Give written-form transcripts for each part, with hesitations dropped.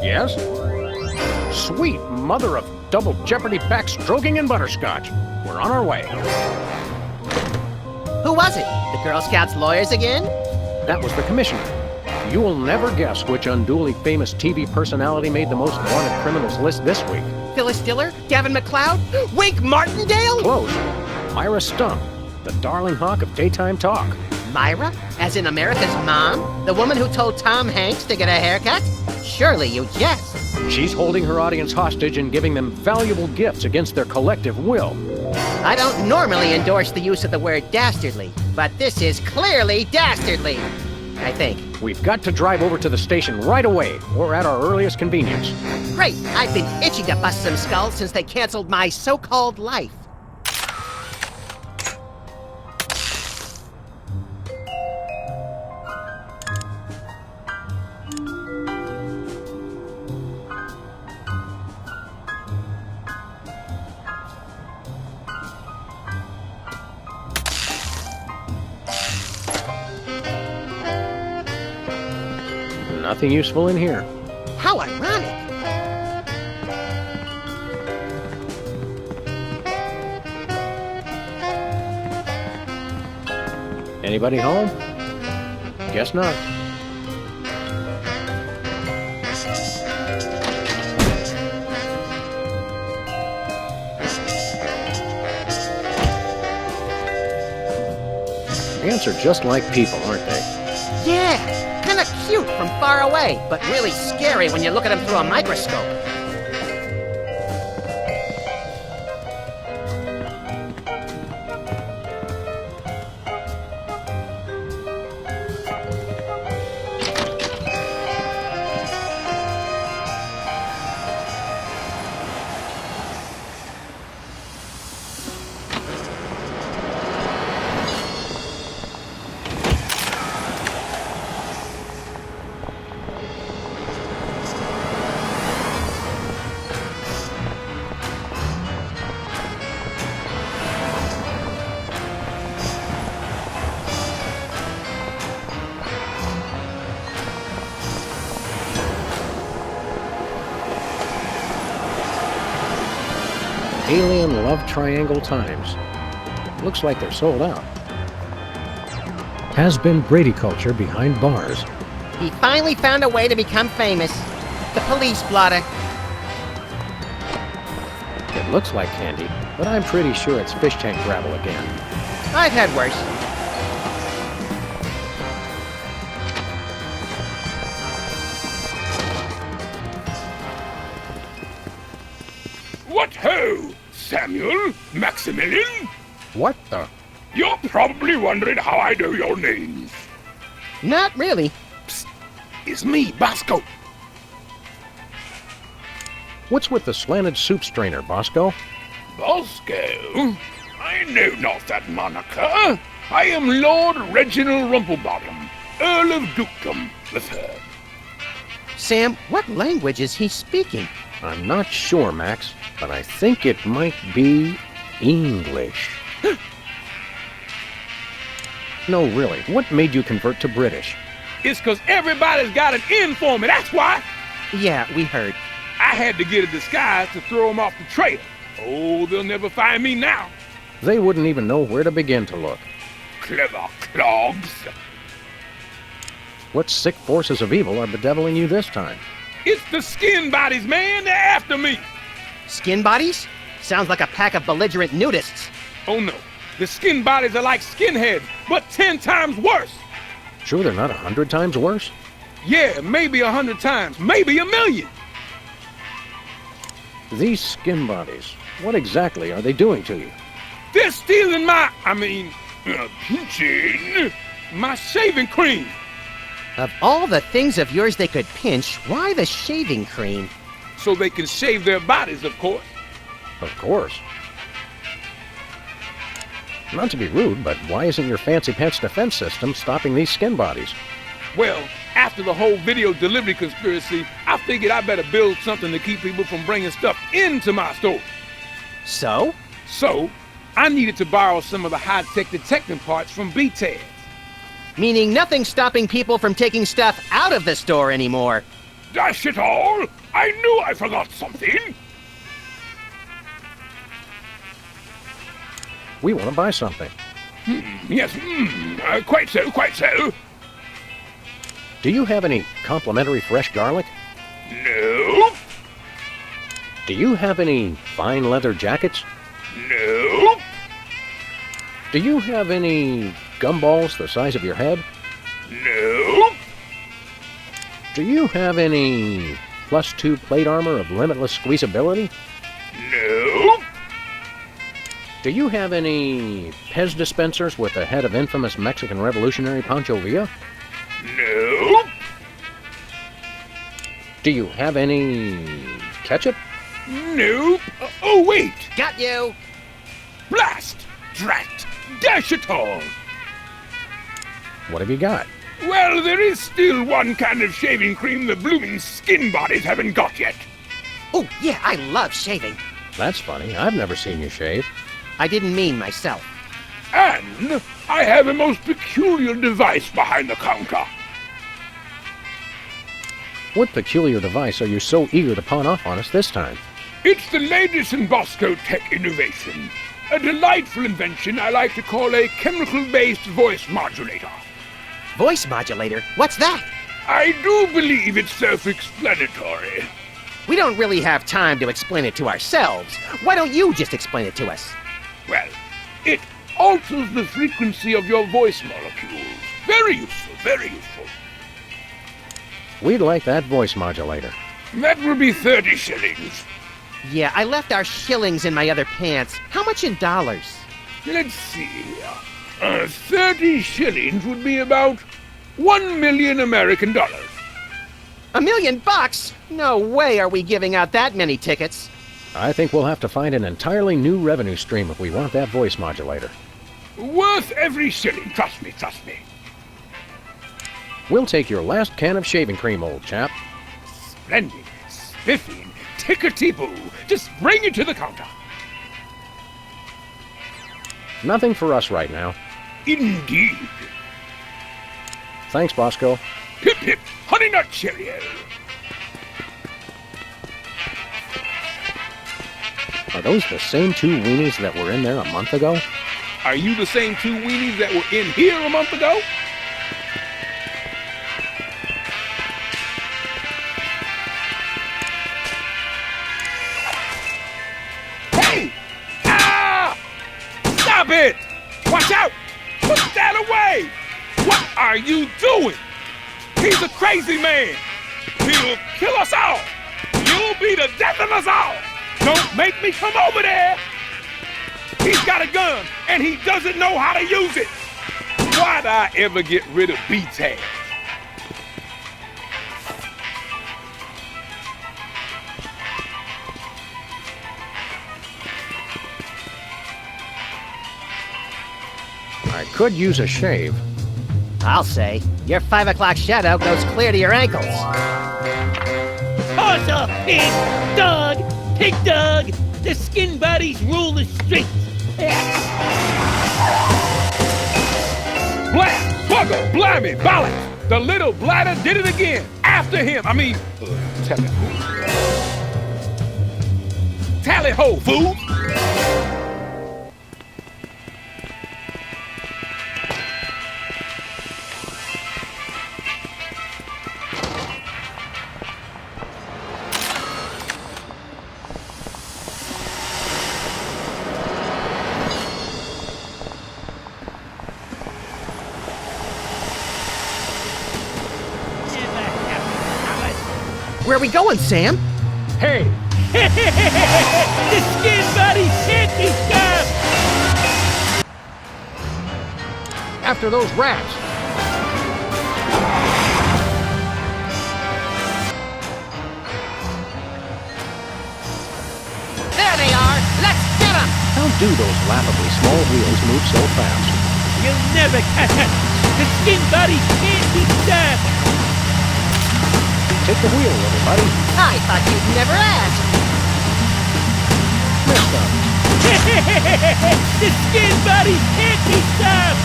Yes? Sweet mother of double jeopardy backstroking and butterscotch. We're on our way. Who was it? The Girl Scouts lawyers again? That was the commissioner. You will never guess which unduly famous TV personality made the most wanted criminals list this week. Phyllis Diller? Gavin McLeod? Wink Martindale? Close. Myra Stump, the darling hawk of daytime talk. Myra? As in America's mom? The woman who told Tom Hanks to get a haircut? Surely you jest. She's holding her audience hostage and giving them valuable gifts against their collective will. I don't normally endorse the use of the word dastardly, but this is clearly dastardly. I think. We've got to drive over to the station right away, or at our earliest convenience. Great! I've been itching to bust some skulls since they canceled my so-called life. Nothing useful in here. How ironic! Anybody home? Guess not. Ants are just like people, aren't they? Yeah! Kinda cute from far away, but really scary when you look at them through a microscope. Alien Love Triangle Times. Looks like they're sold out. Has been Brady culture behind bars. He finally found a way to become famous. The police blotter. It looks like candy, but I'm pretty sure it's fish tank gravel again. I've had worse. What ho! Samuel? Maximilian? What the? You're probably wondering how I know your names. Not really. Psst. It's me, Bosco. What's with the slanted soup strainer, Bosco? Bosco? I know not that moniker. I am Lord Reginald Rumplebottom, Earl of Dukedom the Third. Sam, what language is he speaking? I'm not sure, Max, but I think it might be English. No, really, what made you convert to British? It's 'cause everybody's got an in for me, that's why. Yeah, we heard. I had to get a disguise to throw them off the trail. Oh, they'll never find me now. They wouldn't even know where to begin to look. Clever clogs. What sick forces of evil are bedeviling you this time? It's the skin bodies, man. They're after me. Skin bodies? Sounds like a pack of belligerent nudists. Oh, no. The skin bodies are like skinheads, but 10 times worse. Sure they're not 100 times worse? Yeah, maybe 100 times, maybe 1,000,000. These skin bodies, what exactly are they doing to you? They're stealing pinching my shaving cream. Of all the things of yours they could pinch, why the shaving cream? So they can shave their bodies, of course. Of course. Not to be rude, but why isn't your fancy pants defense system stopping these skin bodies? Well, after the whole video delivery conspiracy, I figured I better build something to keep people from bringing stuff into my store. So? So, I needed to borrow some of the high-tech detecting parts from BTAD. Meaning nothing's stopping people from taking stuff out of the store anymore. Dash it all! I knew I forgot something! We want to buy something. Yes, quite so, quite so. Do you have any complimentary fresh garlic? No, Do you have any fine leather jackets? no, Do you have any gumballs the size of your head? no, Do you have any +2 plate armor of limitless squeezability? no, Do you have any Pez dispensers with the head of infamous Mexican revolutionary Pancho Villa? no, Do you have any ketchup? nope. Oh, wait! Got you! Blast! Drat! Dash it all! What have you got? Well, there is still one kind of shaving cream the blooming skin bodies haven't got yet. Oh, yeah, I love shaving. That's funny. I've never seen you shave. I didn't mean myself. And I have a most peculiar device behind the counter. What peculiar device are you so eager to pawn off on us this time? It's the latest in Bosco tech innovation. A delightful invention I like to call a chemical-based voice modulator. Voice modulator? What's that? I do believe it's self-explanatory. We don't really have time to explain it to ourselves. Why don't you just explain it to us? Well, it alters the frequency of your voice molecules. Very useful, very useful. We'd like that voice modulator. That will be 30 shillings. Yeah, I left our shillings in my other pants. How much in dollars? Let's see. 30 shillings would be about 1 million American dollars. $1 million? No way are we giving out that many tickets. I think we'll have to find an entirely new revenue stream if we want that voice modulator. Worth every shilling, trust me, trust me. We'll take your last can of shaving cream, old chap. Splendid, spiffing, tickety-boo. Just bring it to the counter. Nothing for us right now. Indeed. Thanks, Bosco. Hip hip, Honey Nut Cheerio. Are those the same 2 weenies that were in there a month ago? Are you the same 2 weenies that were in here a month ago? Hey! Ah! Stop it! Watch out! Put that away! What are you doing? He's a crazy man! He'll kill us all! You'll be the death of us all! Don't make me come over there! He's got a gun, and he doesn't know how to use it! Why'd I ever get rid of B-Tags? I could use a shave. I'll say. Your 5 o'clock shadow goes clear to your ankles. Horse or pig, dog, pig dog, the skin buddies rule the streets. Blast! Bugger! Blimey! Balance! The little bladder did it again! After him! Tally ho, fool! Where are we going, Sam? Hey! The skin buddies can't be stopped. After those rats! There they are! Let's get them! How do those laughably small wheels move so fast? You'll never catch us. The skin buddies can't be stopped. Take the wheel, little buddy. I thought you'd never ask. Messed up. The skin buddies can't be stopped.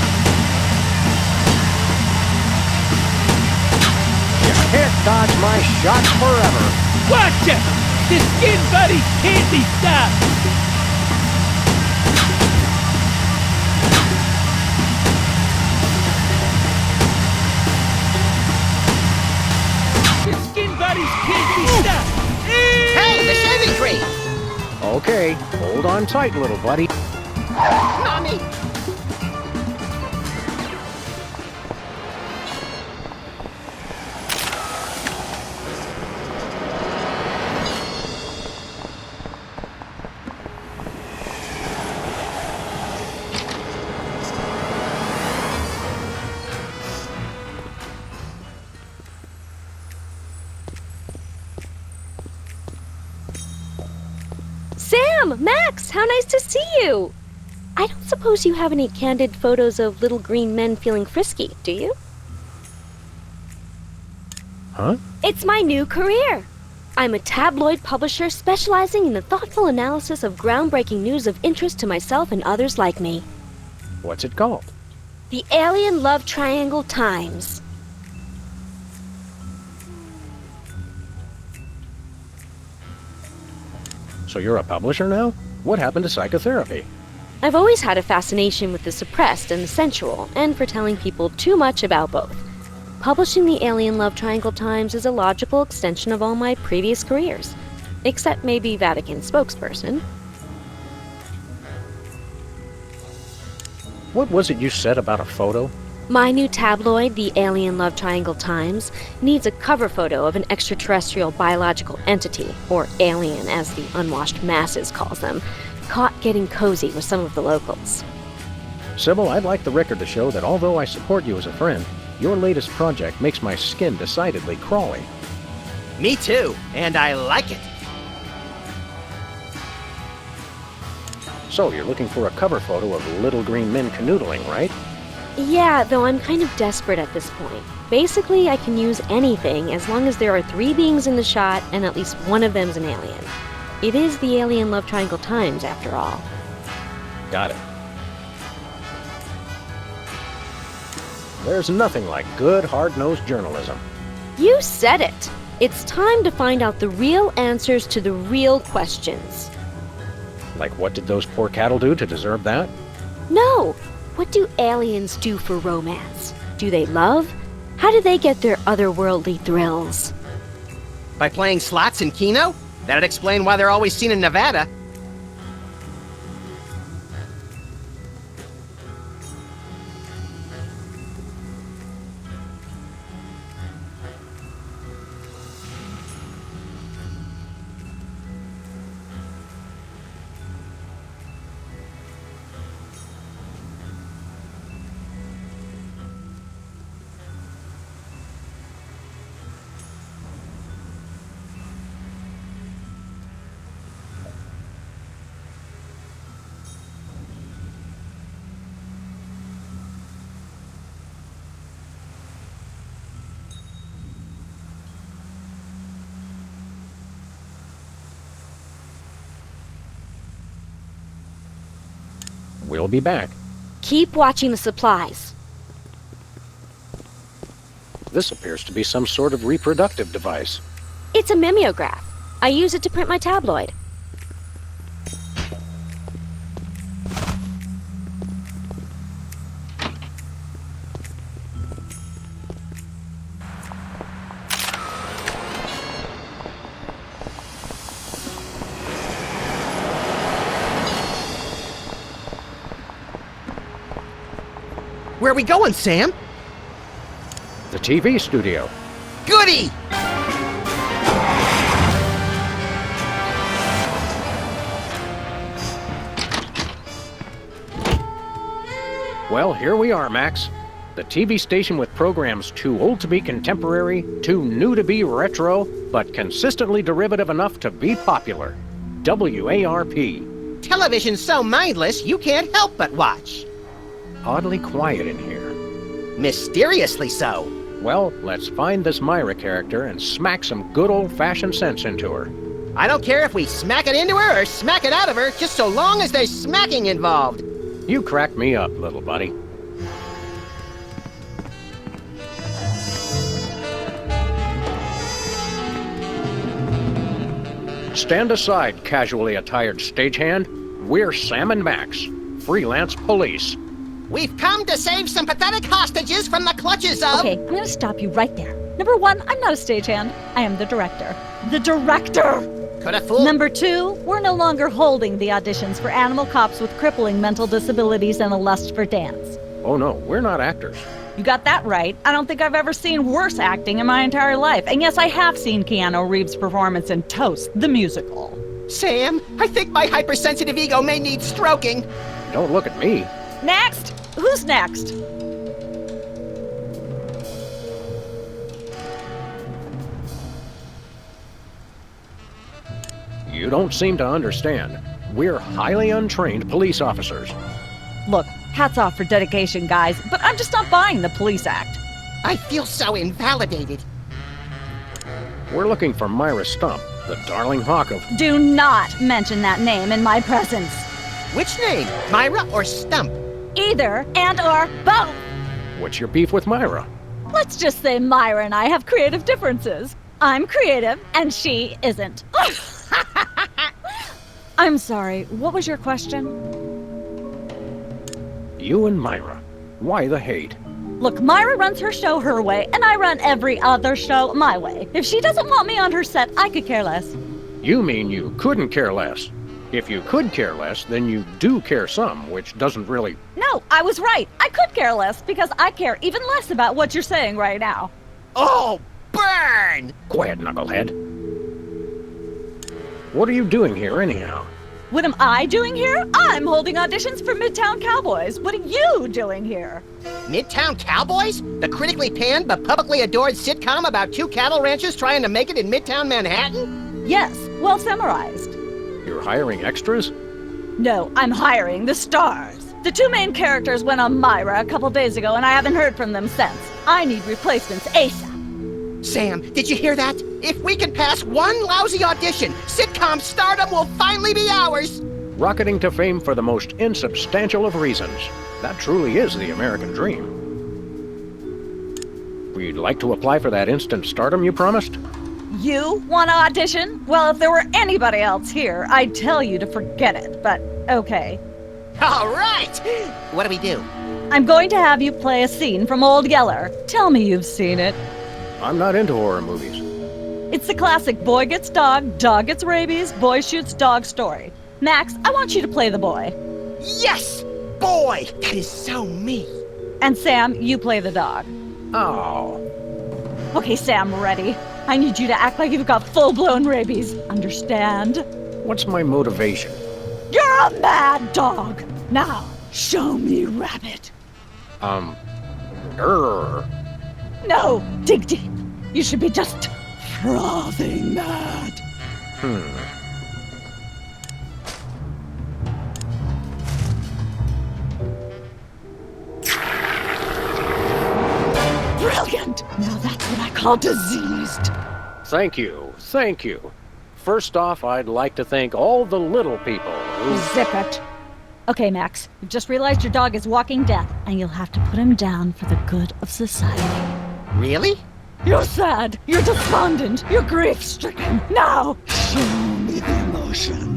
Yeah, can't dodge my shots forever. Watch it! The skin buddies can't be stopped! The skin buddies can't be stopped! Hey, the shaving cream! Okay, hold on tight, little buddy. Mommy! Sam! Max! How nice to see you! I don't suppose you have any candid photos of little green men feeling frisky, do you? Huh? It's my new career! I'm a tabloid publisher specializing in the thoughtful analysis of groundbreaking news of interest to myself and others like me. What's it called? The Alien Love Triangle Times. So you're a publisher now? What happened to psychotherapy? I've always had a fascination with the suppressed and the sensual, and for telling people too much about both. Publishing the Alien Love Triangle Times is a logical extension of all my previous careers. Except maybe Vatican spokesperson. What was it you said about a photo? My new tabloid, the Alien Love Triangle Times, needs a cover photo of an extraterrestrial biological entity, or alien as the unwashed masses calls them, caught getting cozy with some of the locals. Sybil, I'd like the record to show that although I support you as a friend, your latest project makes my skin decidedly crawly. Me too, and I like it. So you're looking for a cover photo of little green men canoodling, right? Yeah, though I'm kind of desperate at this point. Basically, I can use anything as long as there are 3 beings in the shot and at least one of them's an alien. It is the Alien Love Triangle Times, after all. Got it. There's nothing like good, hard-nosed journalism. You said it! It's time to find out the real answers to the real questions. Like, what did those poor cattle do to deserve that? No! What do aliens do for romance? Do they love? How do they get their otherworldly thrills? By playing slots in Keno? That'd explain why they're always seen in Nevada. We'll be back. Keep watching the supplies. This appears to be some sort of reproductive device. It's a mimeograph. I use it to print my tabloid. Where are we going, Sam? The TV studio. Goody! Well, here we are, Max. The TV station with programs too old to be contemporary, too new to be retro, but consistently derivative enough to be popular. WARP. Television's so mindless, you can't help but watch. Oddly quiet in here. Mysteriously so. Well, let's find this Myra character and smack some good old-fashioned sense into her. I don't care if we smack it into her or smack it out of her, just so long as there's smacking involved. You crack me up, little buddy. Stand aside, casually attired stagehand. We're Sam and Max, freelance police. We've come to save some pathetic hostages from the clutches of... Okay, I'm gonna stop you right there. Number one, I'm not a stagehand. I am the director. The director! Could have fooled... Number two, we're no longer holding the auditions for animal cops with crippling mental disabilities and a lust for dance. Oh no, we're not actors. You got that right. I don't think I've ever seen worse acting in my entire life. And yes, I have seen Keanu Reeves' performance in Toast, the musical. Sam, I think my hypersensitive ego may need stroking. Don't look at me. Next! Who's next? You don't seem to understand. We're highly untrained police officers. Look, hats off for dedication, guys, but I'm just not buying the police act. I feel so invalidated. We're looking for Myra Stump, the darling hawk of... Do not mention that name in my presence. Which name, Myra or Stump? Either and or both. What's your beef with Myra? Let's just say Myra and I have creative differences. I'm creative and she isn't. I'm sorry, what was your question? You and Myra. Why the hate? Look, Myra runs her show her way, and I run every other show my way. If she doesn't want me on her set, I could care less. You mean you couldn't care less? If you could care less, then you do care some, which doesn't really... No, I was right. I could care less because I care even less about what you're saying right now. Oh, burn! Quiet, knucklehead. What are you doing here, anyhow? What am I doing here? I'm holding auditions for Midtown Cowboys. What are you doing here? Midtown Cowboys? The critically panned but publicly adored sitcom about two cattle ranchers trying to make it in Midtown Manhattan? Yes, well summarized. You're hiring extras? No, I'm hiring the stars. The two main characters went on Myra a couple days ago, and I haven't heard from them since. I need replacements ASAP. Sam, did you hear that? If we can pass one lousy audition, sitcom stardom will finally be ours! Rocketing to fame for the most insubstantial of reasons. That truly is the American dream. We'd like to apply for that instant stardom you promised? You want to audition? Well, if there were anybody else here, I'd tell you to forget it, but okay. All right! What do we do? I'm going to have you play a scene from Old Yeller. Tell me you've seen it. I'm not into horror movies. It's the classic boy gets dog gets rabies, boy shoots dog story. Max, I want you to play the boy. Yes! Boy, that is so me. And Sam, you play the dog. Oh. Okay, Sam, ready? I need you to act like you've got full-blown rabies. Understand? What's my motivation? You're a mad dog. Now, show me rabbit. Grr. No, dig deep. You should be just frothing mad. Brilliant! Now that's what I call diseased. Thank you, thank you. First off, I'd like to thank all the little people who... Zip it. Okay, Max, you've just realized your dog is walking death, and you'll have to put him down for the good of society. Really? You're sad, you're despondent, you're grief-stricken. Now, show me the emotion.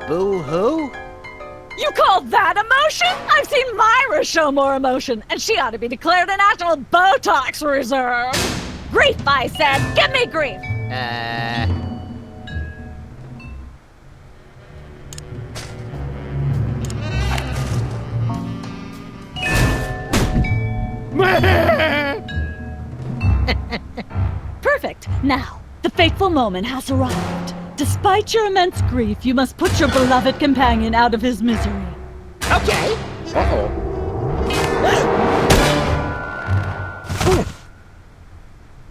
Boo-hoo? You call that emotion? I've seen Myra show more emotion, and she ought to be declared a national Botox reserve. Grief, I said. Give me grief. Perfect. Now, the fateful moment has arrived. Despite your immense grief, you must put your beloved companion out of his misery. Okay. Uh-oh.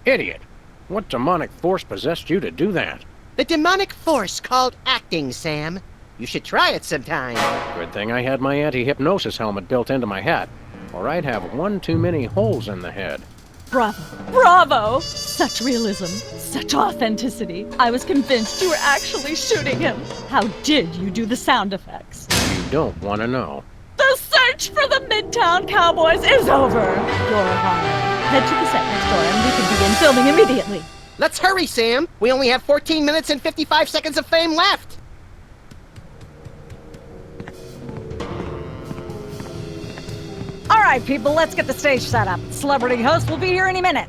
Idiot. What demonic force possessed you to do that? The demonic force called acting, Sam. You should try it sometime. Good thing I had my anti-hypnosis helmet built into my hat, or I'd have one too many holes in the head. Bravo. Bravo! Such realism, such authenticity. I was convinced you were actually shooting him. How did you do the sound effects? You don't want to know. The search for the Midtown Cowboys is over. You're hired. Head to the set next door and we can begin filming immediately. Let's hurry, Sam. We only have 14 minutes and 55 seconds of fame left. All right, people, let's get the stage set up. Celebrity host will be here any minute.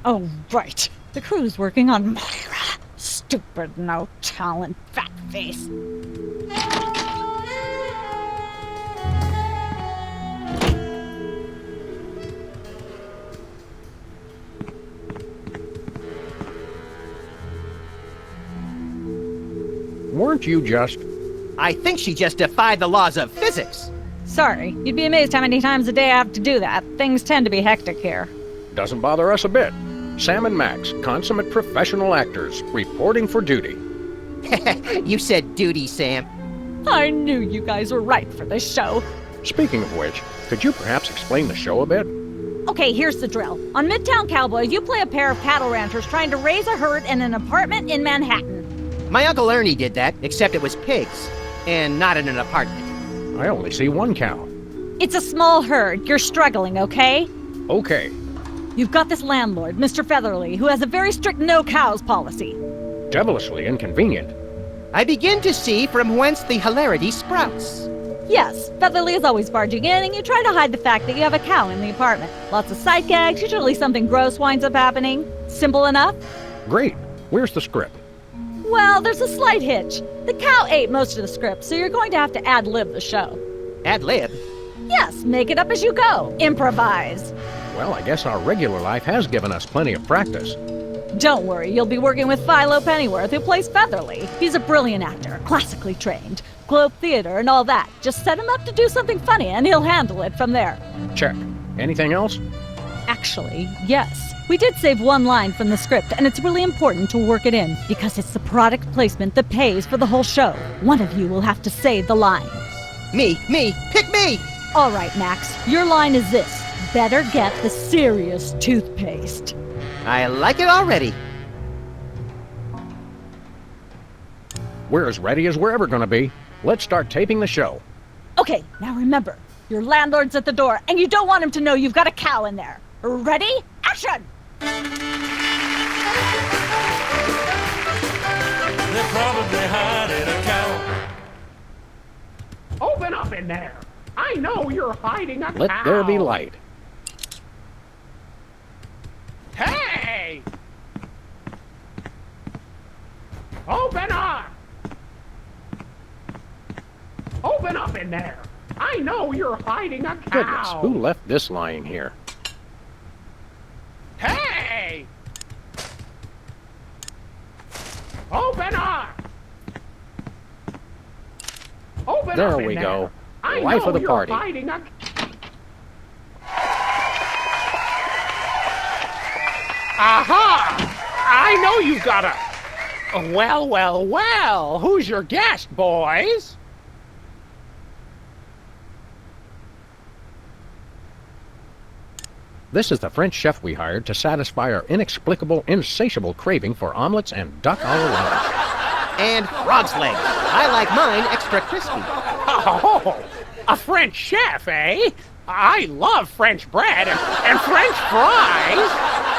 Oh, right. The crew's working on Myra. Stupid, no talent, fat face. Weren't you just... I think she just defied the laws of physics. Sorry, you'd be amazed how many times a day I have to do that. Things tend to be hectic here. Doesn't bother us a bit. Sam and Max, consummate professional actors, reporting for duty. You said duty, Sam. I knew you guys were right for this show. Speaking of which, could you perhaps explain the show a bit? Okay, here's the drill. On Midtown Cowboys, you play a pair of cattle ranchers trying to raise a herd in an apartment in Manhattan. My Uncle Ernie did that, except it was pigs, and not in an apartment. I only see one cow. It's a small herd. You're struggling, okay? Okay, You've got this landlord, Mr. Featherly, who has a very strict no cows policy. devilishly inconvenient. I begin to see from whence the hilarity sprouts. Yes, Featherly is always barging in, and you try to hide the fact that you have a cow in the apartment. Lots of sight gags, usually something gross winds up happening. Simple enough? Great. Where's the script? Well, there's a slight hitch. The cow ate most of the script, so you're going to have to ad-lib the show. Ad-lib? Yes, make it up as you go. Improvise. Well, I guess our regular life has given us plenty of practice. Don't worry, you'll be working with Philo Pennyworth, who plays Featherly. He's a brilliant actor, classically trained. Globe Theater and all that. Just set him up to do something funny, and he'll handle it from there. Check. Anything else? Actually, yes. We did save one line from the script, and it's really important to work it in, because it's the product placement that pays for the whole show. One of you will have to say the line. Me, pick me! All right, Max, your line is this. Better get the serious toothpaste. I like it already. We're as ready as we're ever gonna be. Let's start taping the show. Okay, now remember, your landlord's at the door, and you don't want him to know you've got a cow in there. Ready? Action! They're probably hiding a cow. Open up in there! I know you're hiding a Let cow! there be light. Hey! Open up! Open up in there! I know you're hiding a cow! Goodness, who left this lying here? Hey! Open up! Open There up in we there. go. I Life know of the you're party. hiding a... Aha! I know you got a... Well, who's your guest, boys? This is the French chef we hired to satisfy our inexplicable, insatiable craving for omelets and duck a la lunch. And frog's legs. I like mine extra crispy. Oh, a French chef, eh? I love French bread and French fries.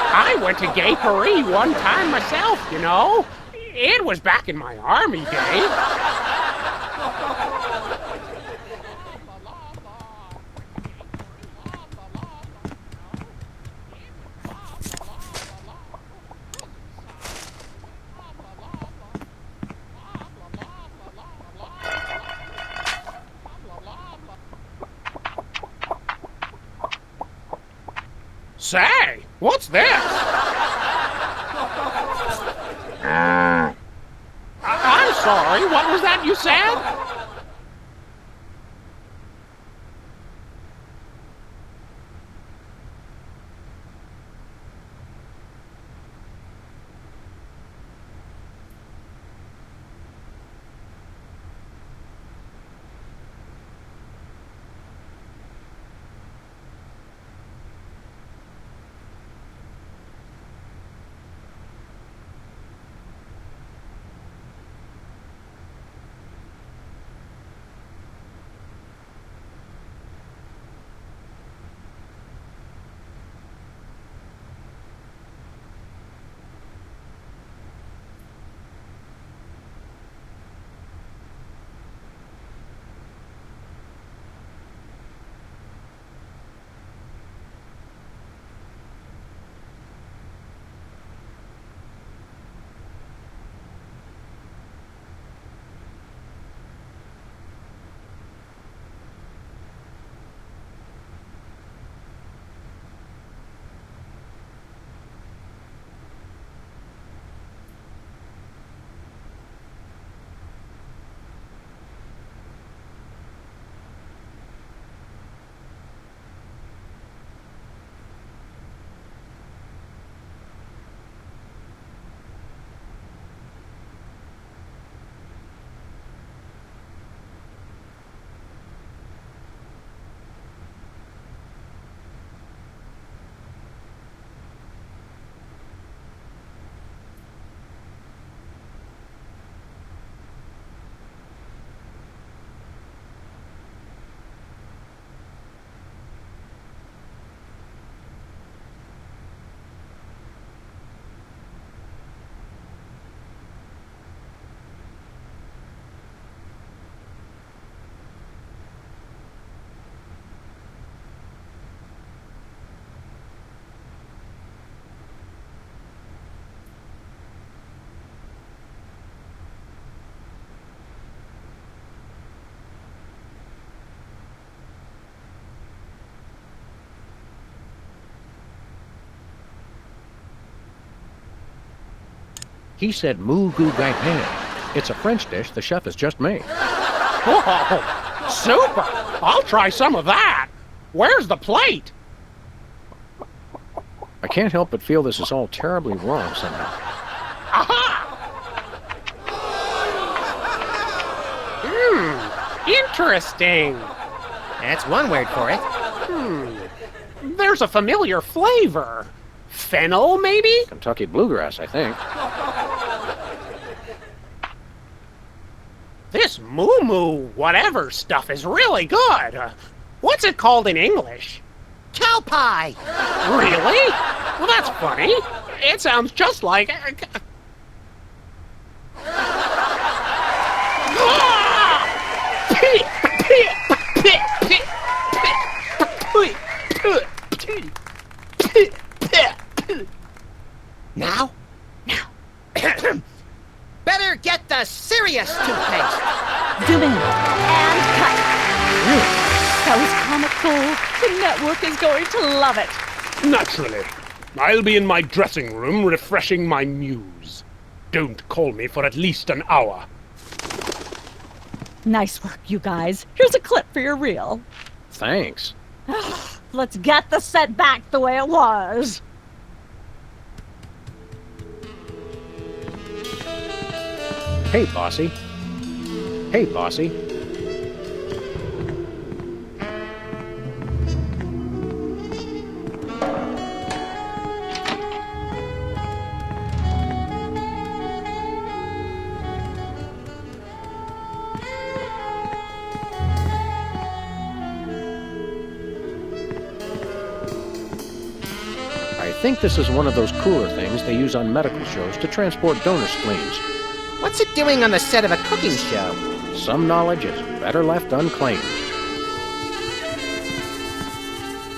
I went to Gay Paris one time myself, you know. It was back in my army days. Say, what's this? I'm sorry, what was that you said? He said moo goo gai pan. It's a French dish the chef has just made. Whoa, super! I'll try some of that. Where's the plate? I can't help but feel this is all terribly wrong somehow. Aha! Interesting. That's one word for it. There's a familiar flavor. Fennel, maybe? Kentucky bluegrass, I think. This moo whatever stuff is really good. What's it called in English? Cow pie! Really? Well, that's funny. It sounds just like... Now? Better get the serious toothpaste. Zoom in and cut. That was comic gold. The network is going to love it. Naturally. I'll be in my dressing room refreshing my muse. Don't call me for at least an hour. Nice work, you guys. Here's a clip for your reel. Thanks. Let's get the set back the way it was. Hey, bossy. Hey, bossy. I think this is one of those cooler things they use on medical shows to transport donor spleens. What's it doing on the set of a cooking show? Some knowledge is better left unclaimed.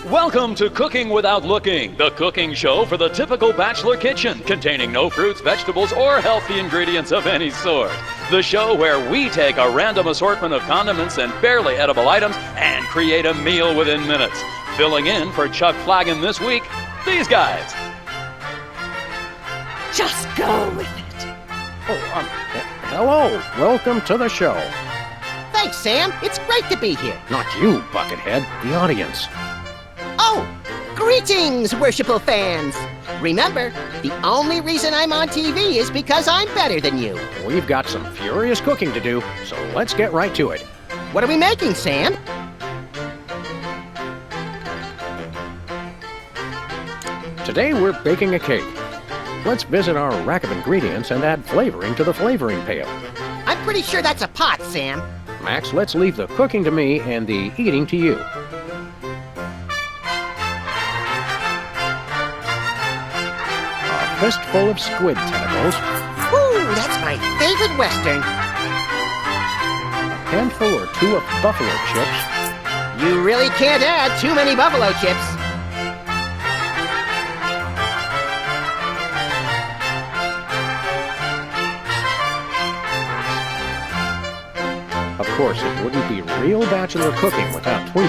Welcome to Cooking Without Looking, the cooking show for the typical bachelor kitchen, containing no fruits, vegetables, or healthy ingredients of any sort. The show where we take a random assortment of condiments and barely edible items and create a meal within minutes. Filling in for Chuck Flagon this week, these guys. Just go with it. Hello. Welcome to the show. Thanks, Sam. It's great to be here. Not you, Buckethead. The audience. Oh, greetings, worshipful fans. Remember, the only reason I'm on TV is because I'm better than you. We've got some furious cooking to do, so let's get right to it. What are we making, Sam? Today we're baking a cake. Let's visit our rack of ingredients and add flavoring to the flavoring pail. I'm pretty sure that's a pot, Sam. Max, let's leave the cooking to me and the eating to you. A fistful of squid tentacles, Ooh, that's my favorite Western. a handful or two of buffalo chips, You really can't add too many buffalo chips. Of course, it wouldn't be real bachelor cooking without Tweed.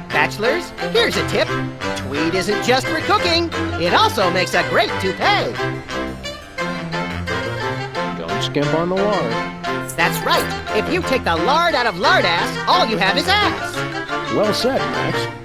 Bachelors, here's a tip. Tweed isn't just for cooking. It also makes a great toupee. Don't skimp on the lard. That's right. If you take the lard out of lard ass, all you have is ass. Well said, Max.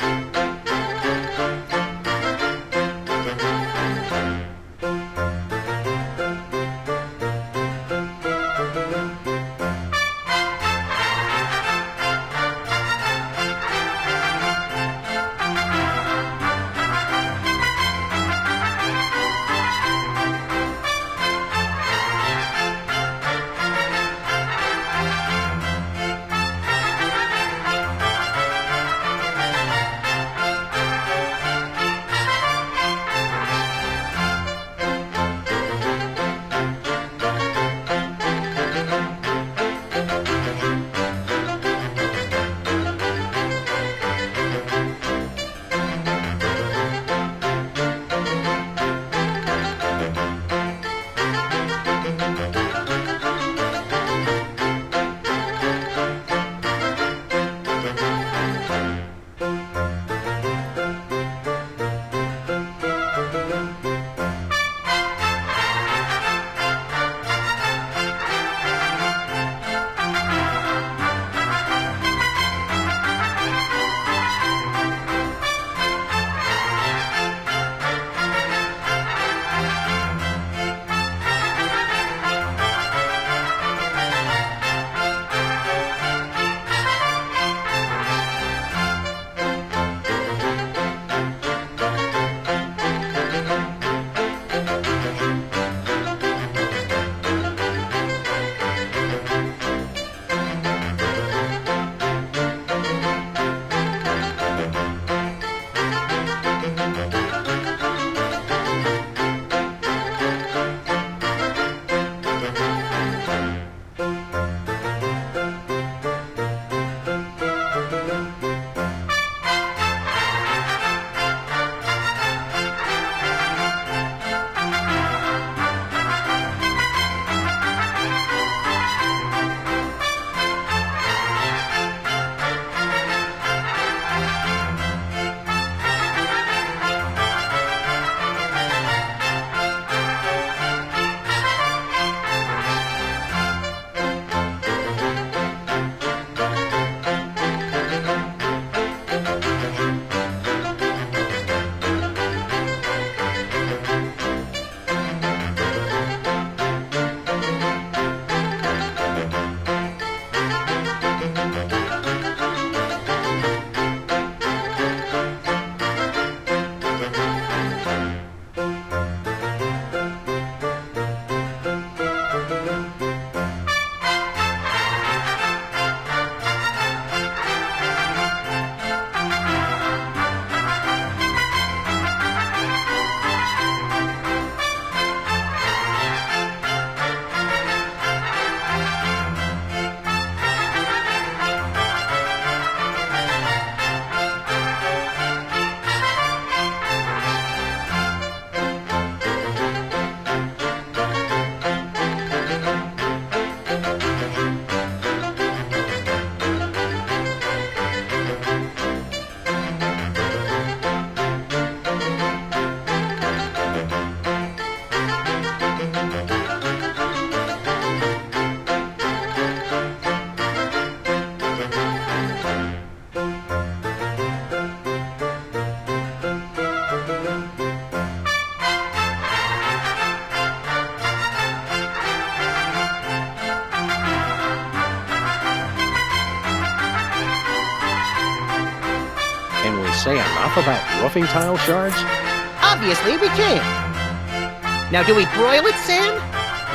say enough about roofing tile shards? Obviously, we can. Now, do we broil it, Sam?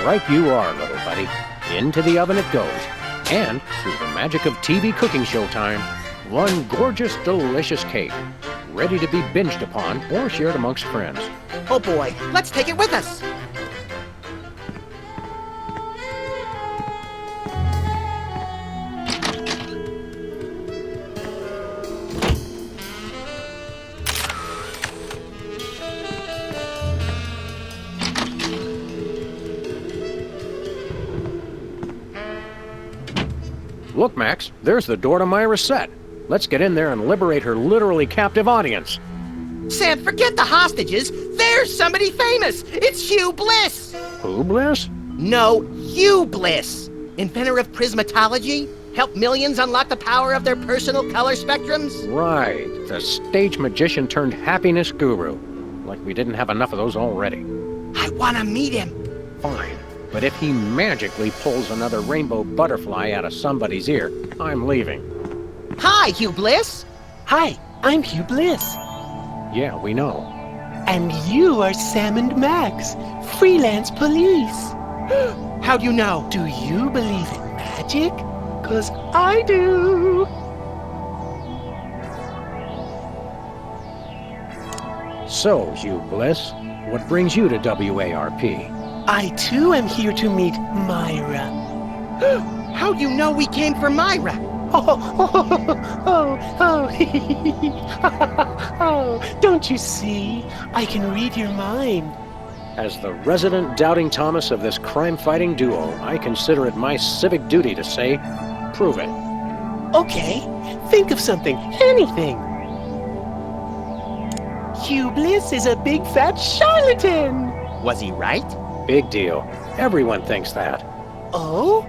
Right you are, little buddy. Into the oven it goes. And, through the magic of TV cooking show time, one gorgeous, delicious cake, ready to be binged upon or shared amongst friends. Oh boy, let's take it with us. Look, Max, there's the door to Myra's set. Let's get in there and liberate her literally captive audience. Sam, forget the hostages. There's somebody famous. It's Hugh Bliss. Who, Bliss? No, Hugh Bliss. Inventor of prismatology. Helped millions unlock the power of their personal color spectrums. Right, the stage magician turned happiness guru. Like we didn't have enough of those already. I want to meet him. Fine. But if he magically pulls another rainbow butterfly out of somebody's ear, I'm leaving. Hi, Hugh Bliss. Hi, I'm Hugh Bliss. Yeah, we know. And you are Sam and Max, freelance police. How do you know? Do you believe in magic? 'Cause I do. So, Hugh Bliss, what brings you to WARP? I too am here to meet Myra. How do you know we came for Myra? Oh, don't you see? I can read your mind. As the resident doubting Thomas of this crime-fighting duo, I consider it my civic duty to say, prove it. Okay, think of something, anything. Hugh Bliss is a big fat charlatan. Was he right? Big deal. Everyone thinks that. Oh?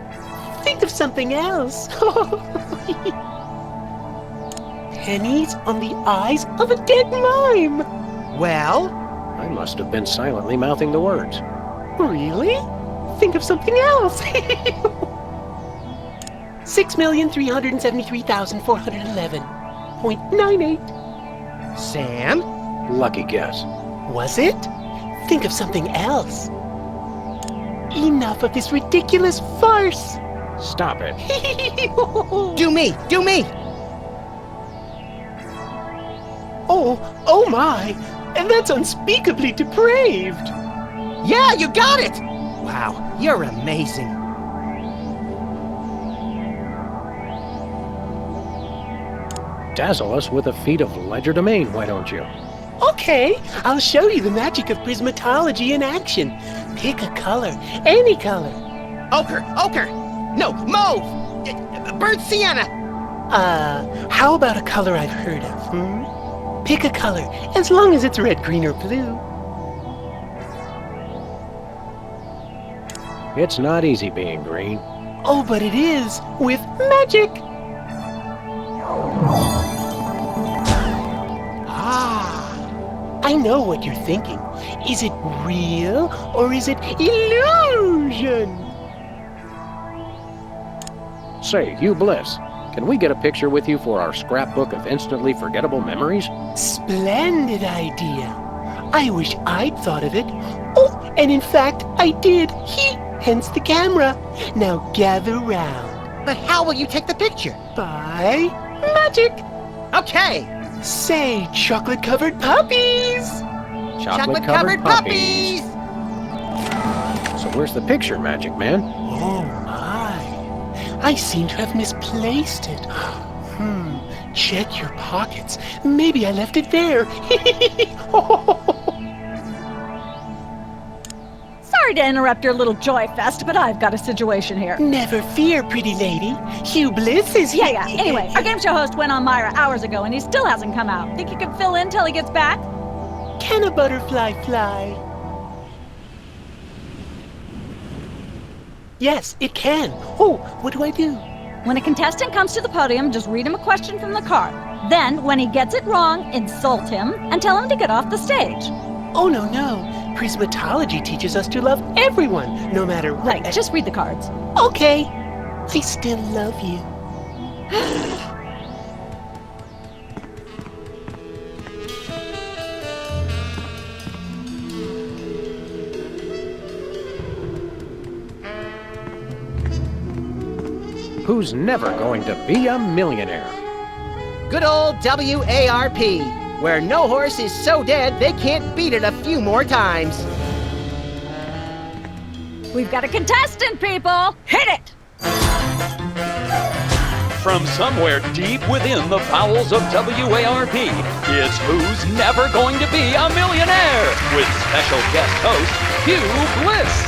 Think of something else. Pennies on the eyes of a dead mime. Well? I must have been silently mouthing the words. Really? Think of something else. 6,373,411.98. Sam? Lucky guess. Was it? Think of something else. Enough of this ridiculous farce. Stop it. Do me! Do me! Oh my! And that's unspeakably depraved! Yeah, you got it! Wow, you're amazing. Dazzle us with a feat of legerdemain, why don't you? Okay, I'll show you the magic of prismatology in action. Pick a color, any color. Ochre! Ochre! No, mauve! Burnt sienna! How about a color I've heard of, Pick a color, as long as it's red, green, or blue. It's not easy being green. Oh, but it is, with magic! I know what you're thinking. Is it real or is it illusion? Say, Hugh Bliss, can we get a picture with you for our scrapbook of instantly forgettable memories? Splendid idea. I wish I'd thought of it. Oh, and in fact, I did. Hence the camera. Now gather round. But how will you take the picture? By magic. Okay. Say, chocolate-covered puppies! Chocolate-covered puppies! So where's the picture, Magic Man? Oh my. I seem to have misplaced it. Check your pockets. Maybe I left it there. Sorry to interrupt your little joy fest, but I've got a situation here. Never fear, pretty lady. Hugh Bliss is here. Yeah. Anyway, our game show host went on Myra hours ago, and he still hasn't come out. Think you could fill in till he gets back? Can a butterfly fly? Yes, it can. Oh, what do I do? When a contestant comes to the podium, just read him a question from the card. Then, when he gets it wrong, insult him and tell him to get off the stage. Oh, no. Prismatology teaches us to love everyone, no matter what. Right, just read the cards. Okay. I still love you. who's never going to be a millionaire. Good old WARP, where no horse is so dead they can't beat it a few more times. We've got a contestant, people! Hit it! From somewhere deep within the bowels of WARP, it's Who's Never Going to Be a Millionaire? With special guest host, Hugh Bliss.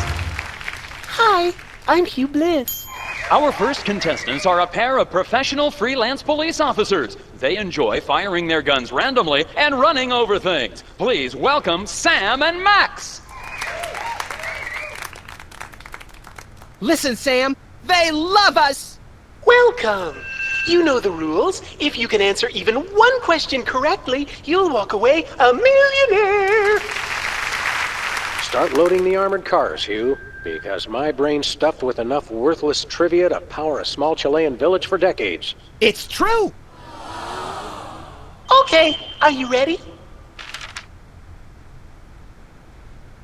Hi, I'm Hugh Bliss. Our first contestants are a pair of professional freelance police officers. They enjoy firing their guns randomly and running over things. Please welcome Sam and Max. Listen, Sam, they love us! Welcome. You know the rules. If you can answer even one question correctly, you'll walk away a millionaire. Start loading the armored cars, Hugh, because my brain's stuffed with enough worthless trivia to power a small Chilean village for decades. It's true! Okay, are you ready?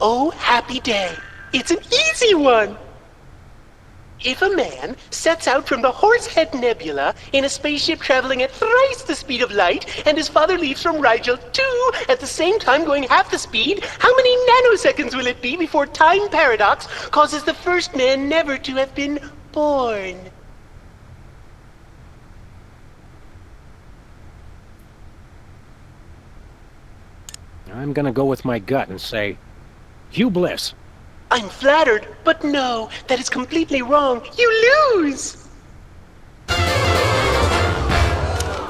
Oh, happy day. It's an easy one. If a man sets out from the Horsehead Nebula in a spaceship traveling at thrice the speed of light, and his father leaves from Rigel too at the same time going half the speed, how many nanoseconds will it be before time paradox causes the first man never to have been born? I'm gonna go with my gut and say, Hugh Bliss. I'm flattered, but no, that is completely wrong. You lose!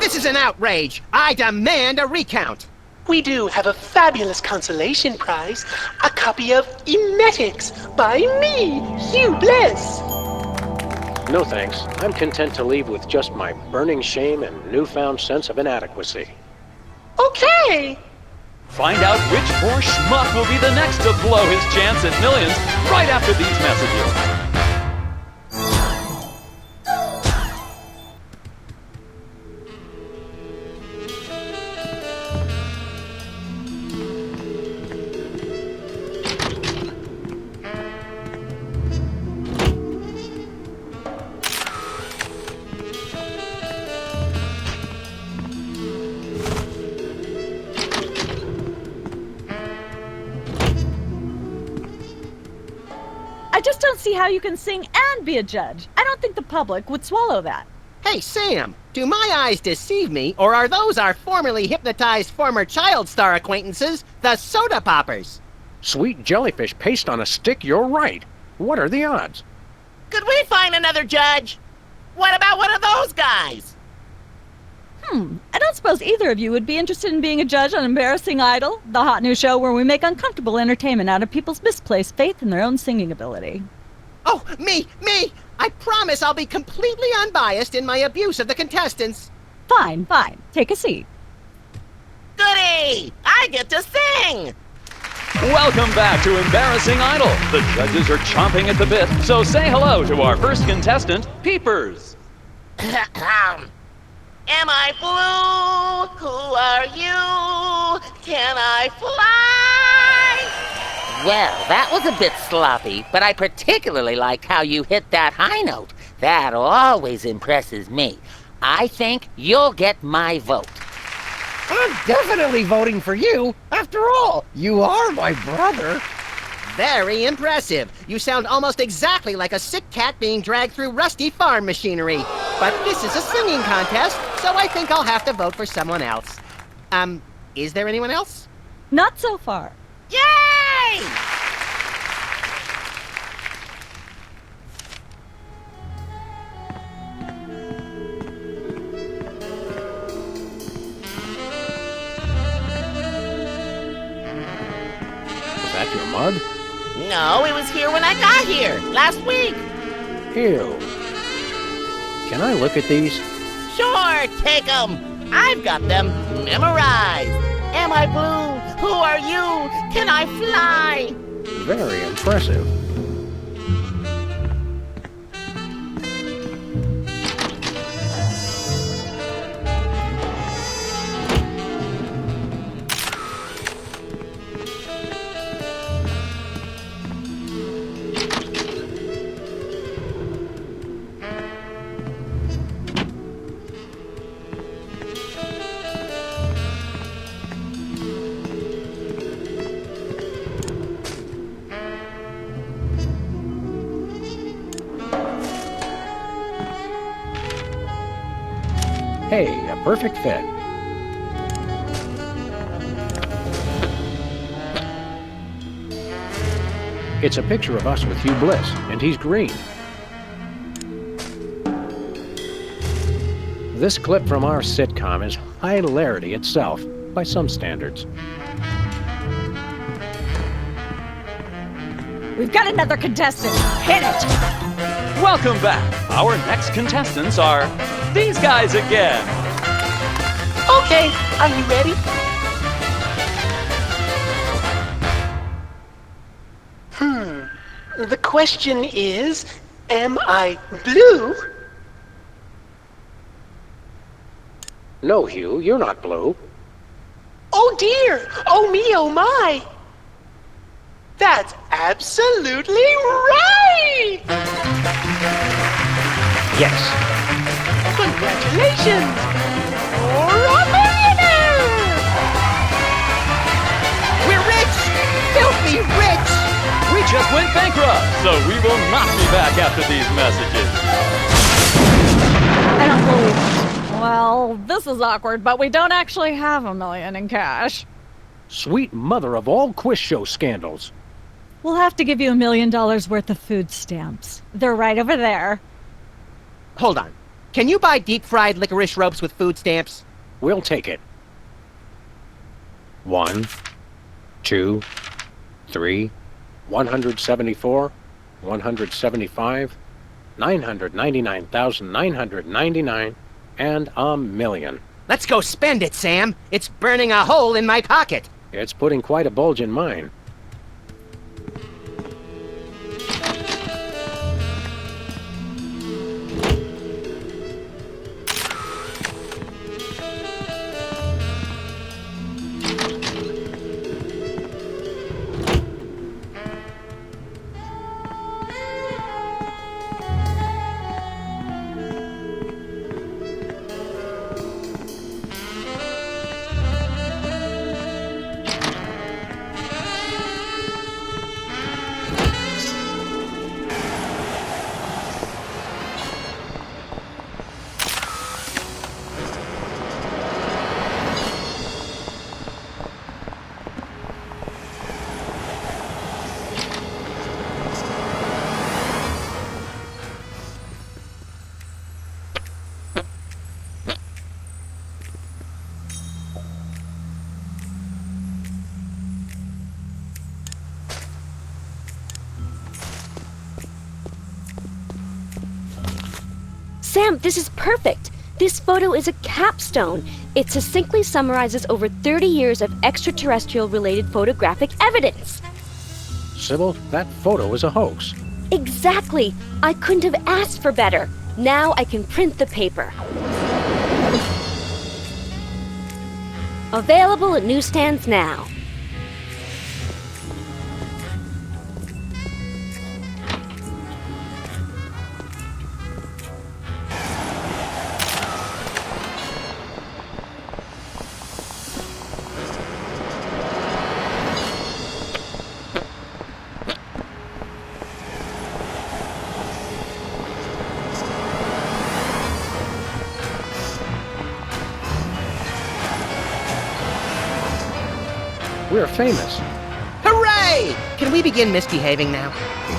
This is an outrage! I demand a recount! We do have a fabulous consolation prize, a copy of Emetics by me, Hugh Bliss. No thanks. I'm content to leave with just my burning shame and newfound sense of inadequacy. Okay! Find out which poor schmuck will be the next to blow his chance at millions right after these messages. I just don't see how you can sing and be a judge. I don't think the public would swallow that. Hey, Sam, do my eyes deceive me, or are those our formerly hypnotized former child star acquaintances, the Soda Poppers? Sweet jellyfish paste on a stick, you're right. What are the odds? Could we find another judge? What about one of those guys? I don't suppose either of you would be interested in being a judge on Embarrassing Idol, the hot new show where we make uncomfortable entertainment out of people's misplaced faith in their own singing ability. Oh, me! I promise I'll be completely unbiased in my abuse of the contestants. Fine. Take a seat. Goody! I get to sing! Welcome back to Embarrassing Idol. The judges are chomping at the bit, so say hello to our first contestant, Peepers. Am I blue? Who are you? Can I fly? Well, that was a bit sloppy, but I particularly like how you hit that high note. That always impresses me. I think you'll get my vote. I'm definitely voting for you. After all, you are my brother. Very impressive. You sound almost exactly like a sick cat being dragged through rusty farm machinery. But this is a singing contest, so I think I'll have to vote for someone else. Is there anyone else? Not so far. Yay! Is that your mug? No, it was here when I got here, last week. Ew. Can I look at these? Sure, take them. I've got them memorized. Am I blue? Who are you? Can I fly? Very impressive. Hey, a perfect fit. It's a picture of us with Hugh Bliss, and he's green. This clip from our sitcom is hilarity itself, by some standards. We've got another contestant. Hit it! Welcome back. Our next contestants are these guys again. Okay, are you ready? The question is, am I blue? No, Hugh, you're not blue. Oh dear! Oh me, oh my! That's absolutely right! Yes. Congratulations! You're a millionaire! We're rich! Filthy rich! We just went bankrupt, so we will not be back after these messages. I don't believe it. Well, this is awkward, but we don't actually have $1 million in cash. Sweet mother of all quiz show scandals. We'll have to give you $1 million worth of food stamps. They're right over there. Hold on. Can you buy deep-fried licorice ropes with food stamps? We'll take it. 1, 2, 3, 174, 175, 999,999, and $1 million. Let's go spend it, Sam. It's burning a hole in my pocket. It's putting quite a bulge in mine. Sam, this is perfect. This photo is a capstone. It succinctly summarizes over 30 years of extraterrestrial-related photographic evidence. Sybil, that photo is a hoax. Exactly. I couldn't have asked for better. Now I can print the paper. Available at newsstands now. We're famous. Hooray! Can we begin misbehaving now?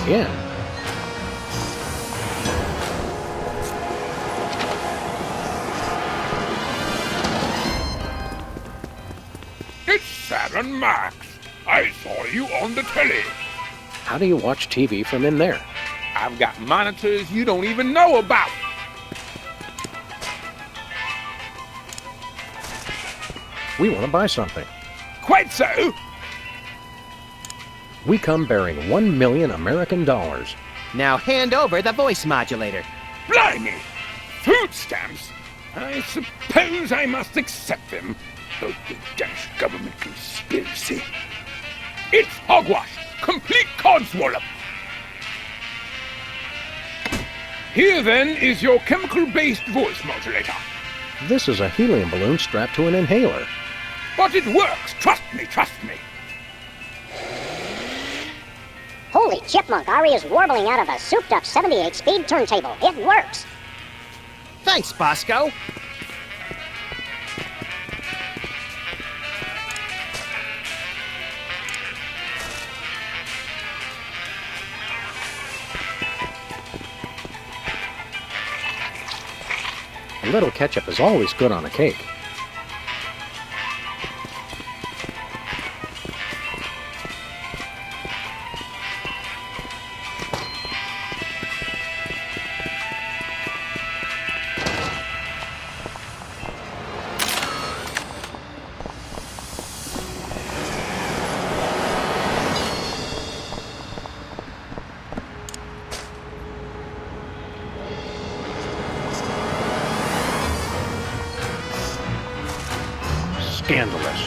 Begin? It's Sam and Max. I saw you on the telly. How do you watch TV from in there? I've got monitors you don't even know about. We want to buy something. Quite so. We come bearing 1 million American dollars. Now hand over the voice modulator. Blimey! Food stamps? I suppose I must accept them. Oh, the Danish government conspiracy. It's hogwash! Complete codswallop! Here, then, is your chemical-based voice modulator. This is a helium balloon strapped to an inhaler. But it works! Trust me, trust me! Holy chipmunk, Ari is warbling out of a souped-up 78-speed turntable. It works! Thanks, Bosco. A little ketchup is always good on a cake. Scandalous.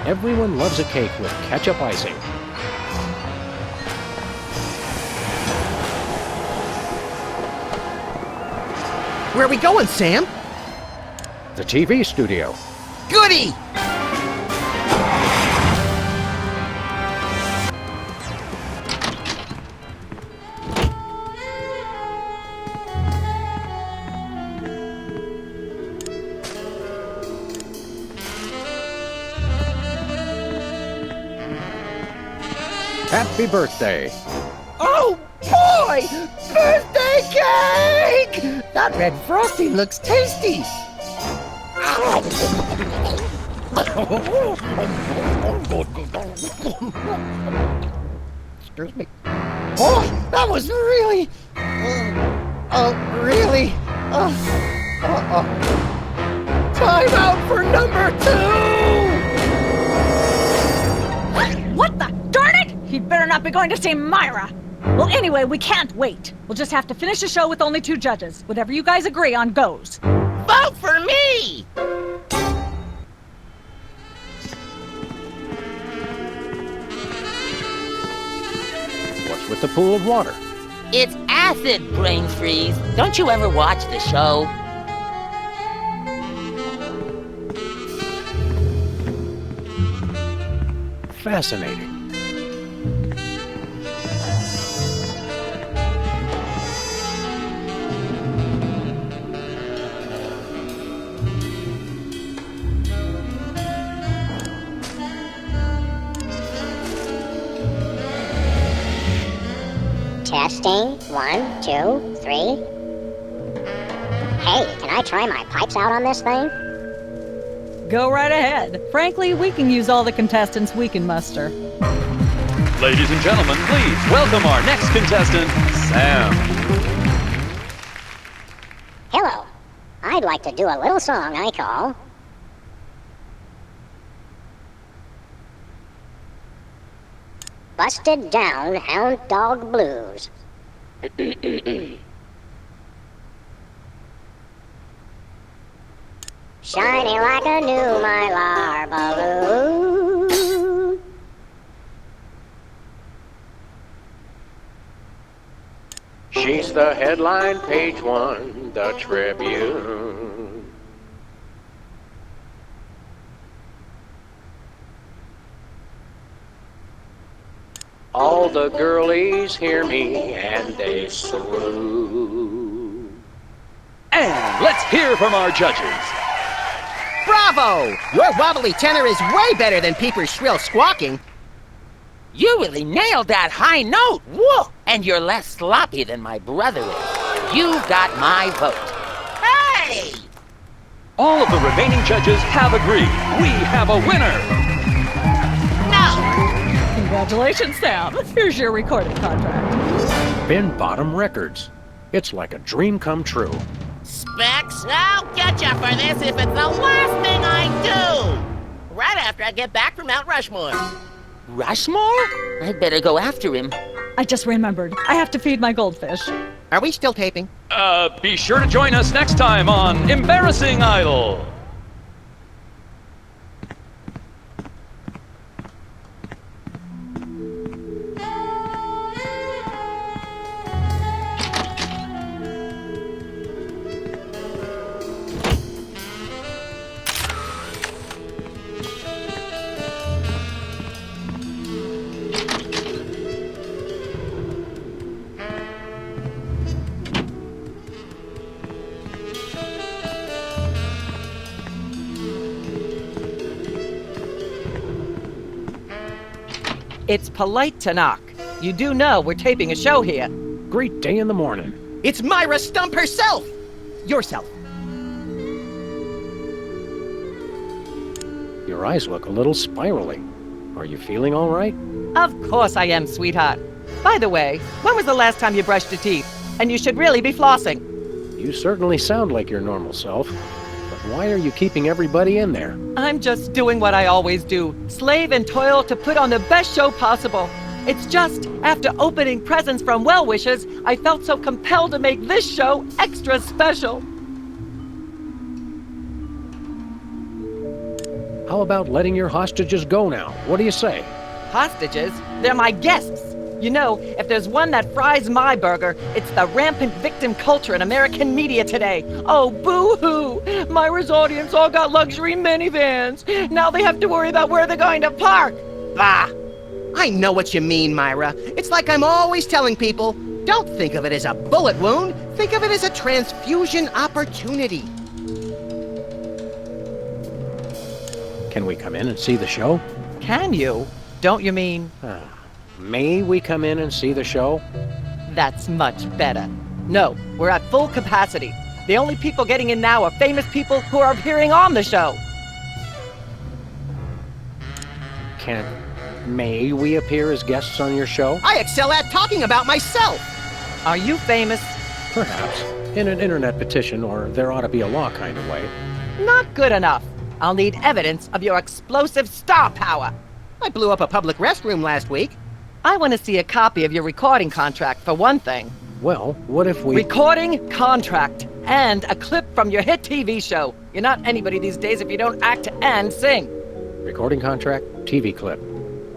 Everyone loves a cake with ketchup icing. Where are we going, Sam? The TV studio. Goody! Happy birthday. Oh boy! Birthday cake! That red frosting looks tasty. Excuse me. Oh, that was really... really... Time out for number 2! What the? Darn it! He'd better not be going to see Myra. Well, anyway, we can't wait. We'll just have to finish the show with only 2 judges. Whatever you guys agree on goes. Vote for me! What's with the pool of water? It's acid, brain freeze. Don't you ever watch the show? Fascinating. Testing. 1, 2, 3. Hey, can I try my pipes out on this thing? Go right ahead. Frankly, we can use all the contestants we can muster. Ladies and gentlemen, please welcome our next contestant, Sam. Hello. I'd like to do a little song I call... Busted Down Hound Dog Blues. Shiny like a new Mylar balloon. She's the headline, page 1, the Tribune. All the girlies hear me and they salute. And let's hear from our judges. Bravo! Your wobbly tenor is way better than Peeper's shrill squawking. You really nailed that high note. Whoa! And you're less sloppy than my brother is. You've got my vote. Hey! All of the remaining judges have agreed. We have a winner. No! Congratulations, Sam. Here's your recording contract. Bin Bottom Records. It's like a dream come true. Specs, I'll get you for this if it's the last thing I do! Right after I get back from Mount Rushmore. Rushmore? I'd better go after him. I just remembered. I have to feed my goldfish. Are we still taping? Be sure to join us next time on Embarrassing Idol. It's polite to knock. You do know we're taping a show here. Great day in the morning. It's Myra Stump herself! Yourself. Your eyes look a little spirally. Are you feeling all right? Of course I am, sweetheart. By the way, when was the last time you brushed your teeth? And you should really be flossing. You certainly sound like your normal self. But why are you keeping everybody in there? I'm just doing what I always do. Slave and toil to put on the best show possible. It's just, after opening presents from well-wishers, I felt so compelled to make this show extra special. How about letting your hostages go now? What do you say? Hostages? They're my guests. You know, if there's one that fries my burger, it's the rampant victim culture in American media today. Oh, boo-hoo! Myra's audience all got luxury minivans. Now they have to worry about where they're going to park. Bah! I know what you mean, Myra. It's like I'm always telling people, don't think of it as a bullet wound. Think of it as a transfusion opportunity. Can we come in and see the show? Can you? Don't you mean? May we come in and see the show? That's much better. No, we're at full capacity. The only people getting in now are famous people who are appearing on the show. May we appear as guests on your show? I excel at talking about myself. Are you famous? Perhaps. In an internet petition, or there ought to be a law kind of way. Not good enough. I'll need evidence of your explosive star power. I blew up a public restroom last week. I want to see a copy of your recording contract, for one thing. Well, what if we... Recording contract. And a clip from your hit TV show. You're not anybody these days if you don't act and sing. Recording contract, TV clip.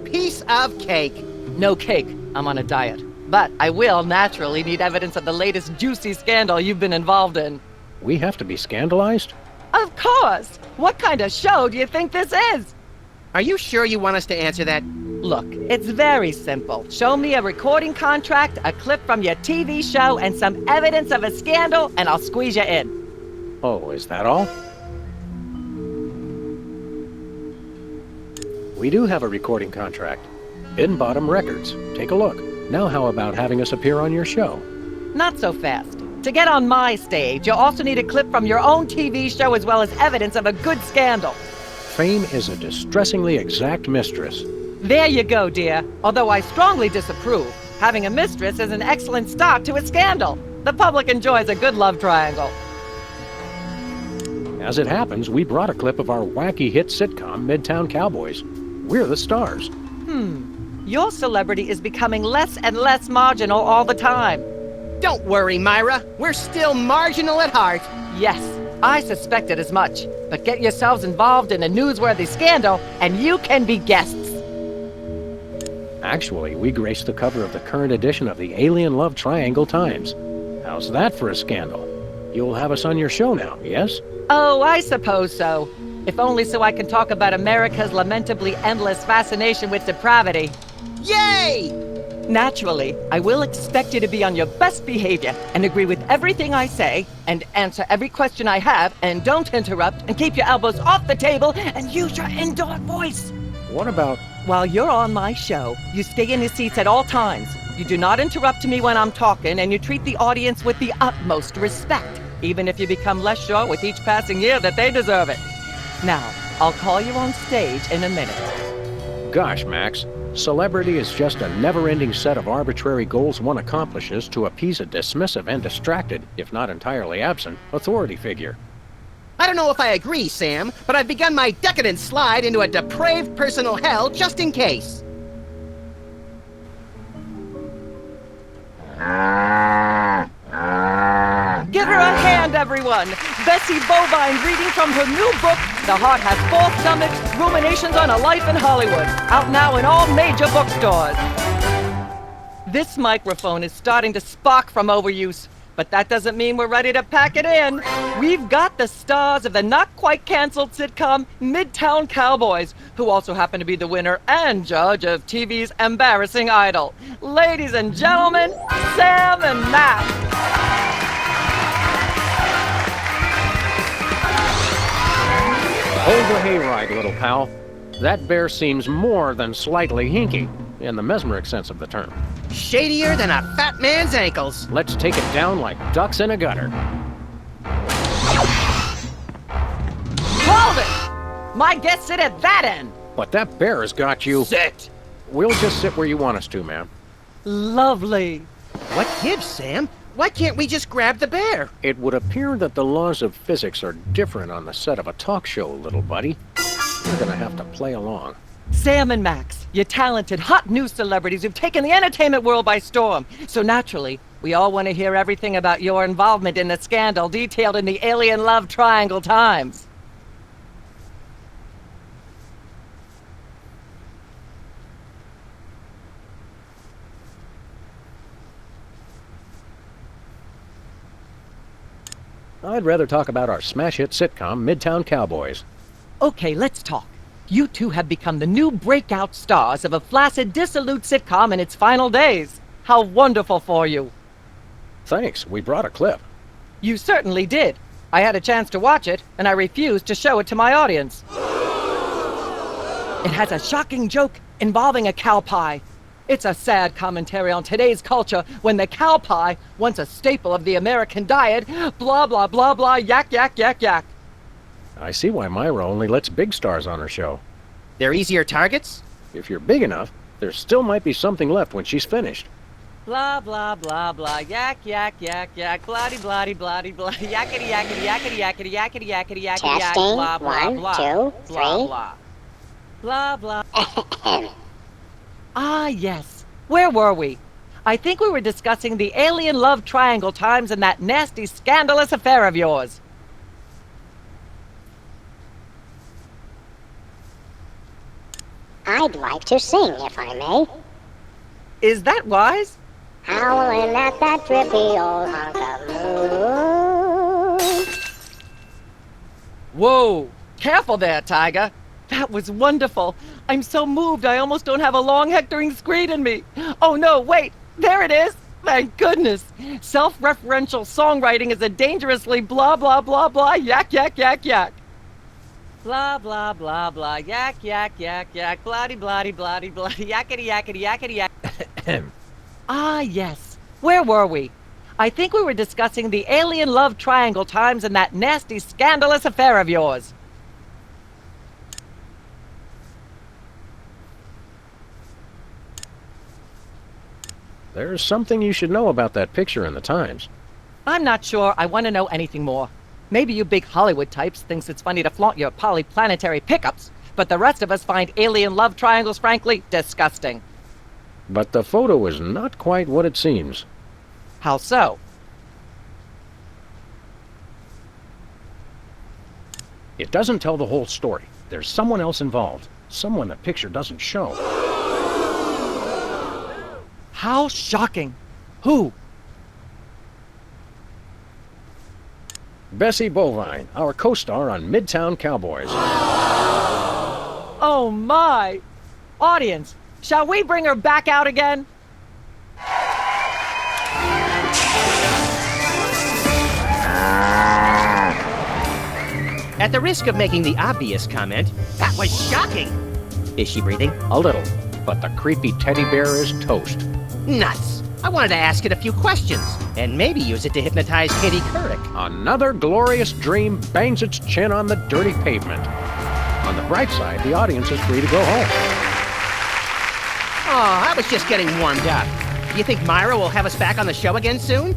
Piece of cake. No cake. I'm on a diet. But I will naturally need evidence of the latest juicy scandal you've been involved in. We have to be scandalized? Of course! What kind of show do you think this is? Are you sure you want us to answer that? Look, it's very simple. Show me a recording contract, a clip from your TV show, and some evidence of a scandal, and I'll squeeze you in. Oh, is that all? We do have a recording contract. Bin Bottom Records. Take a look. Now how about having us appear on your show? Not so fast. To get on my stage, you'll also need a clip from your own TV show as well as evidence of a good scandal. Fame is a distressingly exact mistress. There you go, dear. Although I strongly disapprove. Having a mistress is an excellent start to a scandal. The public enjoys a good love triangle. As it happens, we brought a clip of our wacky hit sitcom, Midtown Cowboys. We're the stars. Your celebrity is becoming less and less marginal all the time. Don't worry, Myra. We're still marginal at heart. Yes, I suspected as much. But get yourselves involved in a newsworthy scandal, and you can be guests. Actually, we grace the cover of the current edition of the Alien Love Triangle Times. How's that for a scandal? You'll have us on your show now, yes? Oh, I suppose so. If only so I can talk about America's lamentably endless fascination with depravity. Yay! Naturally, I will expect you to be on your best behavior and agree with everything I say and answer every question I have and don't interrupt and keep your elbows off the table and use your indoor voice. What about... While you're on my show, you stay in your seats at all times. You do not interrupt me when I'm talking and you treat the audience with the utmost respect, even if you become less sure with each passing year that they deserve it. Now, I'll call you on stage in a minute. Gosh, Max. Celebrity is just a never-ending set of arbitrary goals one accomplishes to appease a dismissive and distracted, if not entirely absent, authority figure. I don't know if I agree, Sam, but I've begun my decadent slide into a depraved personal hell just in case. Give her a hand, everyone! Bessie Bovine reading from her new book, The Heart Has Four Stomachs, Ruminations on a Life in Hollywood, out now in all major bookstores. This microphone is starting to spark from overuse, but that doesn't mean we're ready to pack it in. We've got the stars of the not-quite-canceled sitcom Midtown Cowboys, who also happen to be the winner and judge of TV's Embarrassing Idol. Ladies and gentlemen, Sam and Matt. Hold the hayride, little pal. That bear seems more than slightly hinky, in the mesmeric sense of the term. Shadier than a fat man's ankles. Let's take it down like ducks in a gutter. Hold it! My guests sit at that end. But that bear has got you. Sit. We'll just sit where you want us to, ma'am. Lovely. What gives, Sam? Why can't we just grab the bear? It would appear that the laws of physics are different on the set of a talk show, little buddy. You're gonna have to play along. Sam and Max, you talented, hot news celebrities who've taken the entertainment world by storm. So naturally, we all want to hear everything about your involvement in the scandal detailed in the Alien Love Triangle Times. I'd rather talk about our smash hit sitcom, Midtown Cowboys. Okay, let's talk. You two have become the new breakout stars of a flaccid, dissolute sitcom in its final days. How wonderful for you. Thanks, we brought a clip. You certainly did. I had a chance to watch it, and I refused to show it to my audience. It has a shocking joke involving a cow pie. It's a sad commentary on today's culture when the cow pie, once a staple of the American diet, blah, blah, blah, blah, yak, yak, yak, yak. I see why Myra only lets big stars on her show. They're easier targets? If you're big enough, there still might be something left when she's finished. Blah, blah, blah, blah, yak, yak, yak, yak, bloody, bloody, bloody, bloody, yakety, yakety, yakety, yakety, yakety, yakety, yakety, yak, Testing. blah, blah, 1, blah, 2, 3. blah, blah. Blah, blah. Ah, yes. Where were we? I think we were discussing the Alien Love Triangle Times and that nasty, scandalous affair of yours. I'd like to sing, if I may. Is that wise? Howling at that drippy old hunk of moon. Whoa! Careful there, Tiger. That was wonderful. I'm so moved I almost don't have a long hectoring screed in me. Oh no, wait! There it is! Thank goodness! Self-referential songwriting is a dangerously blah blah blah blah yak yak yak yak. Blah blah blah blah yak yak yak yak bloody bloody bloody bloody yakety yakety yakety yak. Ah yes. Where were we? I think we were discussing the Alien Love Triangle Times and that nasty scandalous affair of yours. There's something you should know about that picture in the Times. I'm not sure I want to know anything more. Maybe you big Hollywood types thinks it's funny to flaunt your polyplanetary pickups, but the rest of us find alien love triangles, frankly, disgusting. But the photo is not quite what it seems. How so? It doesn't tell the whole story. There's someone else involved. Someone the picture doesn't show. How shocking. Who? Bessie Bovine, our co-star on Midtown Cowboys. Oh my! Audience, shall we bring her back out again? At the risk of making the obvious comment, that was shocking. Is she breathing? A little, but the creepy teddy bear is toast. Nuts. I wanted to ask it a few questions, and maybe use it to hypnotize Katie Couric. Another glorious dream bangs its chin on the dirty pavement. On the bright side, the audience is free to go home. Oh, I was just getting warmed up. Do you think Myra will have us back on the show again soon?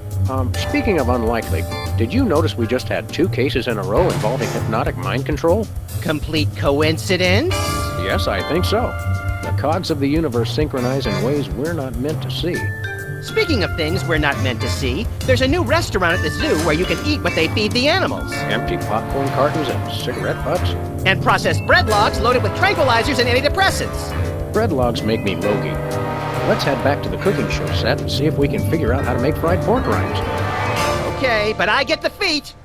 Speaking of unlikely, did you notice we just had 2 cases in a row involving hypnotic mind control? Complete coincidence? Yes, I think so. The cogs of the universe synchronize in ways we're not meant to see. Speaking of things we're not meant to see, there's a new restaurant at the zoo where you can eat what they feed the animals. Empty popcorn cartons and cigarette butts? And processed bread logs loaded with tranquilizers and antidepressants. Bread logs make me logy. Let's head back to the cooking show set and see if we can figure out how to make fried pork rinds. Okay, but I get the feet.